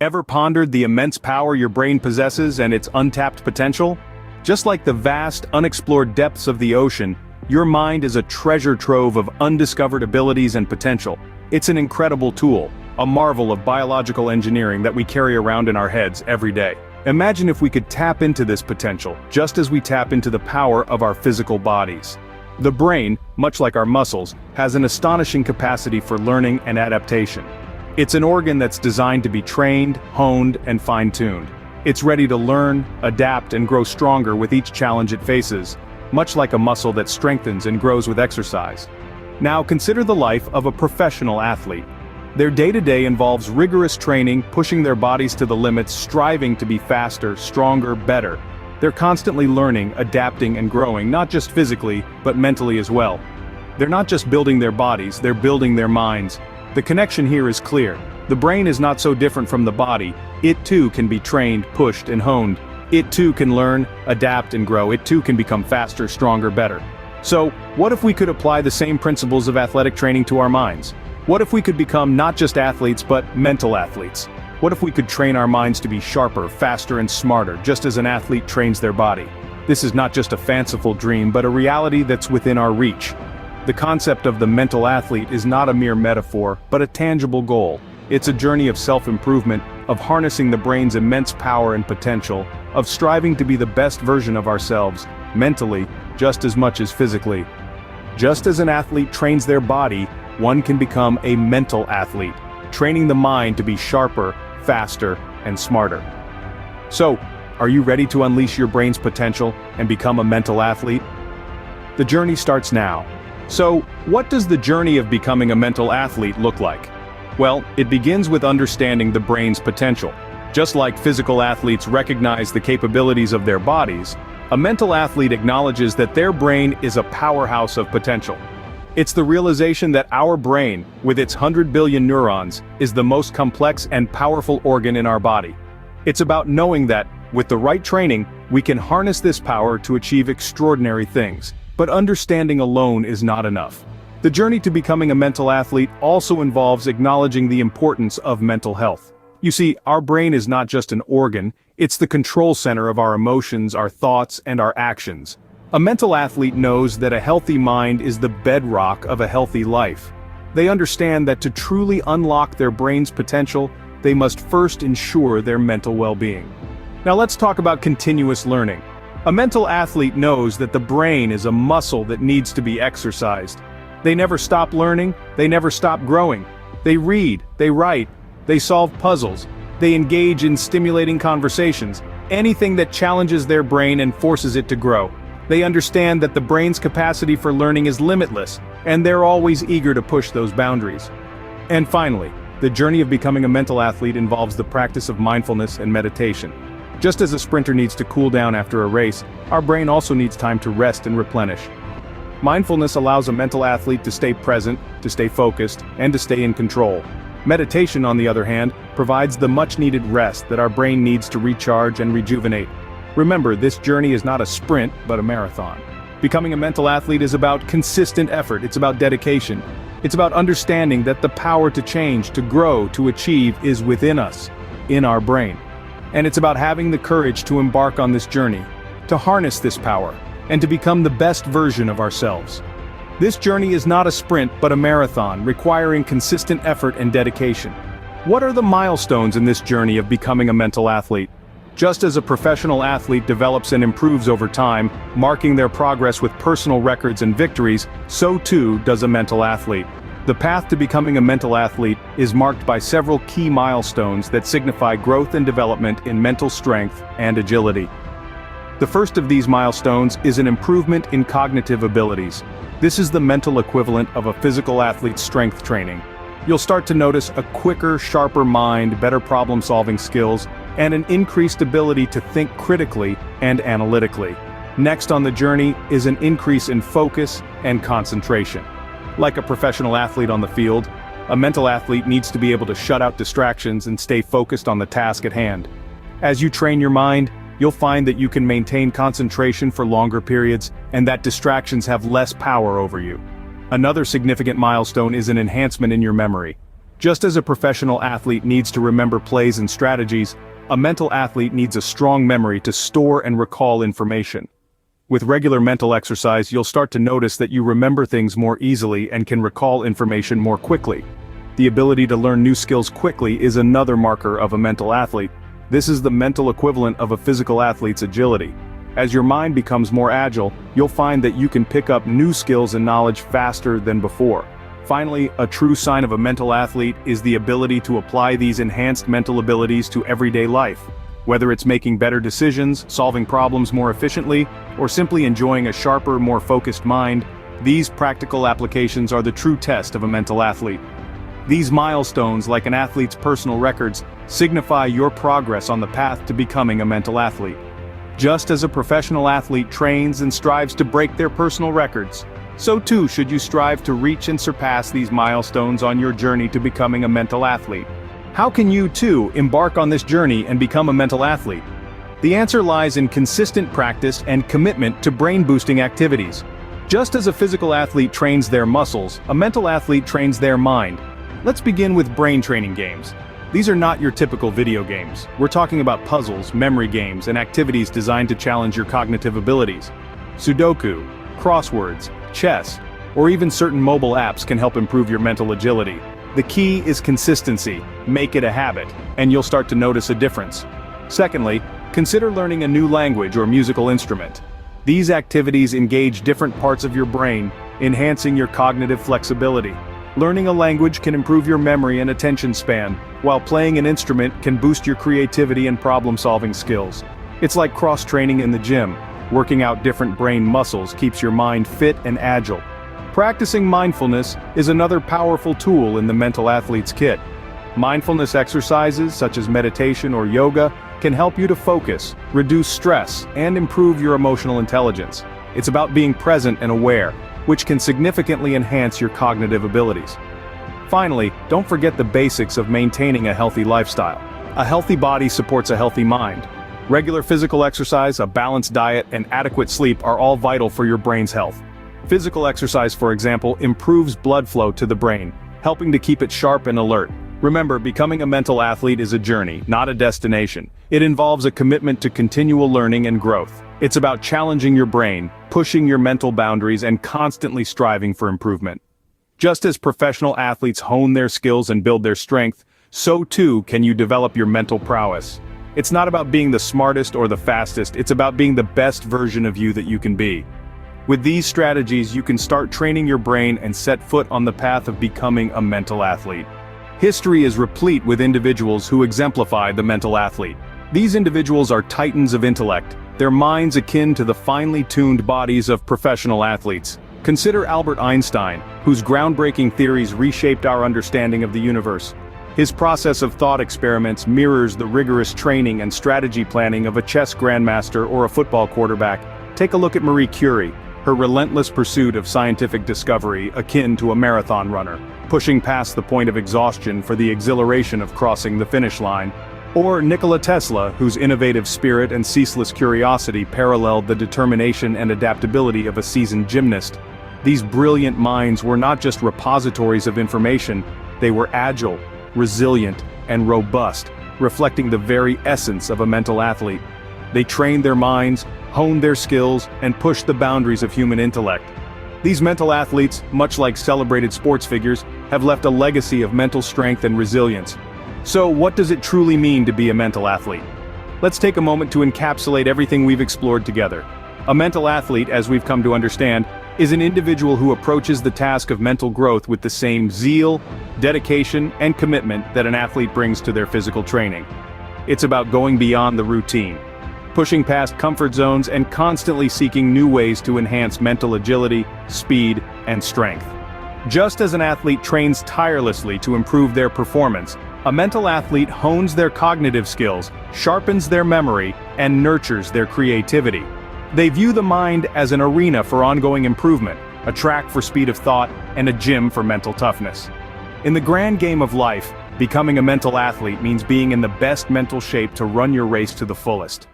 Ever pondered the immense power your brain possesses and its untapped potential? Just like the vast, unexplored depths of the ocean, your mind is a treasure trove of undiscovered abilities and potential. It's an incredible tool, a marvel of biological engineering that we carry around in our heads every day. Imagine if we could tap into this potential, just as we tap into the power of our physical bodies. The brain, much like our muscles, has an astonishing capacity for learning and adaptation. It's an organ that's designed to be trained, honed, and fine-tuned. It's ready to learn, adapt, and grow stronger with each challenge it faces, much like a muscle that strengthens and grows with exercise. Now consider the life of a professional athlete. Their day-to-day involves rigorous training, pushing their bodies to the limits, striving to be faster, stronger, better. They're constantly learning, adapting, and growing, not just physically, but mentally as well. They're not just building their bodies, they're building their minds. The connection here is clear. The brain is not so different from the body. It too can be trained, pushed, and honed. It too can learn, adapt, and grow. It too can become faster, stronger, better. So, what if we could apply the same principles of athletic training to our minds? What if we could become not just athletes but mental athletes? What if we could train our minds to be sharper, faster, and smarter, just as an athlete trains their body? This is not just a fanciful dream, but a reality that's within our reach. The concept of the mental athlete is not a mere metaphor, but a tangible goal. It's a journey of self-improvement, of harnessing the brain's immense power and potential, of striving to be the best version of ourselves, mentally, just as much as physically. Just as an athlete trains their body, one can become a mental athlete, training the mind to be sharper, faster, and smarter. So, are you ready to unleash your brain's potential and become a mental athlete? The journey starts now. So, what does the journey of becoming a mental athlete look like? Well, it begins with understanding the brain's potential. Just like physical athletes recognize the capabilities of their bodies, a mental athlete acknowledges that their brain is a powerhouse of potential. It's the realization that our brain, with its 100 billion neurons, is the most complex and powerful organ in our body. It's about knowing that, with the right training, we can harness this power to achieve extraordinary things. But understanding alone is not enough. The journey to becoming a mental athlete also involves acknowledging the importance of mental health. You see, our brain is not just an organ, it's the control center of our emotions, our thoughts, and our actions. A mental athlete knows that a healthy mind is the bedrock of a healthy life. They understand that to truly unlock their brain's potential, they must first ensure their mental well-being. Now let's talk about continuous learning. A mental athlete knows that the brain is a muscle that needs to be exercised. They never stop learning, they never stop growing. They read, they write, they solve puzzles, they engage in stimulating conversations, anything that challenges their brain and forces it to grow. They understand that the brain's capacity for learning is limitless, and they're always eager to push those boundaries. And finally, the journey of becoming a mental athlete involves the practice of mindfulness and meditation. Just as a sprinter needs to cool down after a race, our brain also needs time to rest and replenish. Mindfulness allows a mental athlete to stay present, to stay focused, and to stay in control. Meditation, on the other hand, provides the much-needed rest that our brain needs to recharge and rejuvenate. Remember, this journey is not a sprint, but a marathon. Becoming a mental athlete is about consistent effort, it's about dedication. It's about understanding that the power to change, to grow, to achieve is within us, in our brain. And it's about having the courage to embark on this journey, to harness this power, and to become the best version of ourselves. This journey is not a sprint, but a marathon, requiring consistent effort and dedication. What are the milestones in this journey of becoming a mental athlete? Just as a professional athlete develops and improves over time, marking their progress with personal records and victories, so too does a mental athlete. The path to becoming a mental athlete is marked by several key milestones that signify growth and development in mental strength and agility. The first of these milestones is an improvement in cognitive abilities. This is the mental equivalent of a physical athlete's strength training. You'll start to notice a quicker, sharper mind, better problem-solving skills, and an increased ability to think critically and analytically. Next on the journey is an increase in focus and concentration. Like a professional athlete on the field, a mental athlete needs to be able to shut out distractions and stay focused on the task at hand. As you train your mind, you'll find that you can maintain concentration for longer periods and that distractions have less power over you. Another significant milestone is an enhancement in your memory. Just as a professional athlete needs to remember plays and strategies, a mental athlete needs a strong memory to store and recall information. With regular mental exercise, you'll start to notice that you remember things more easily and can recall information more quickly. The ability to learn new skills quickly is another marker of a mental athlete. This is the mental equivalent of a physical athlete's agility. As your mind becomes more agile, you'll find that you can pick up new skills and knowledge faster than before. Finally, a true sign of a mental athlete is the ability to apply these enhanced mental abilities to everyday life. Whether it's making better decisions, solving problems more efficiently, or simply enjoying a sharper, more focused mind, these practical applications are the true test of a mental athlete. These milestones, like an athlete's personal records, signify your progress on the path to becoming a mental athlete. Just as a professional athlete trains and strives to break their personal records, so too should you strive to reach and surpass these milestones on your journey to becoming a mental athlete. How can you too embark on this journey and become a mental athlete? The answer lies in consistent practice and commitment to brain-boosting activities. Just as a physical athlete trains their muscles, a mental athlete trains their mind. Let's begin with brain training games. These are not your typical video games. We're talking about puzzles, memory games, and activities designed to challenge your cognitive abilities. Sudoku, crosswords, chess, or even certain mobile apps can help improve your mental agility. The key is consistency. Make it a habit, and you'll start to notice a difference. Secondly, consider learning a new language or musical instrument. These activities engage different parts of your brain, enhancing your cognitive flexibility. Learning a language can improve your memory and attention span, while playing an instrument can boost your creativity and problem-solving skills. It's like cross-training in the gym. Working out different brain muscles keeps your mind fit and agile. Practicing mindfulness is another powerful tool in the mental athlete's kit. Mindfulness exercises, such as meditation or yoga, can help you to focus, reduce stress, and improve your emotional intelligence. It's about being present and aware, which can significantly enhance your cognitive abilities. Finally, don't forget the basics of maintaining a healthy lifestyle. A healthy body supports a healthy mind. Regular physical exercise, a balanced diet, and adequate sleep are all vital for your brain's health. Physical exercise, for example, improves blood flow to the brain, helping to keep it sharp and alert. Remember, becoming a mental athlete is a journey, not a destination. It involves a commitment to continual learning and growth. It's about challenging your brain, pushing your mental boundaries, and constantly striving for improvement. Just as professional athletes hone their skills and build their strength, so too can you develop your mental prowess. It's not about being the smartest or the fastest, it's about being the best version of you that you can be. With these strategies, you can start training your brain and set foot on the path of becoming a mental athlete. History is replete with individuals who exemplify the mental athlete. These individuals are titans of intellect, their minds akin to the finely tuned bodies of professional athletes. Consider Albert Einstein, whose groundbreaking theories reshaped our understanding of the universe. His process of thought experiments mirrors the rigorous training and strategy planning of a chess grandmaster or a football quarterback. Take a look at Marie Curie, her relentless pursuit of scientific discovery akin to a marathon runner, pushing past the point of exhaustion for the exhilaration of crossing the finish line. Or Nikola Tesla, whose innovative spirit and ceaseless curiosity paralleled the determination and adaptability of a seasoned gymnast. These brilliant minds were not just repositories of information, they were agile, resilient, and robust, reflecting the very essence of a mental athlete. They trained their minds, honed their skills, and pushed the boundaries of human intellect. These mental athletes, much like celebrated sports figures, have left a legacy of mental strength and resilience. So, what does it truly mean to be a mental athlete? Let's take a moment to encapsulate everything we've explored together. A mental athlete, as we've come to understand, is an individual who approaches the task of mental growth with the same zeal, dedication, and commitment that an athlete brings to their physical training. It's about going beyond the routine, pushing past comfort zones and constantly seeking new ways to enhance mental agility, speed, and strength. Just as an athlete trains tirelessly to improve their performance, a mental athlete hones their cognitive skills, sharpens their memory, and nurtures their creativity. They view the mind as an arena for ongoing improvement, a track for speed of thought, and a gym for mental toughness. In the grand game of life, becoming a mental athlete means being in the best mental shape to run your race to the fullest.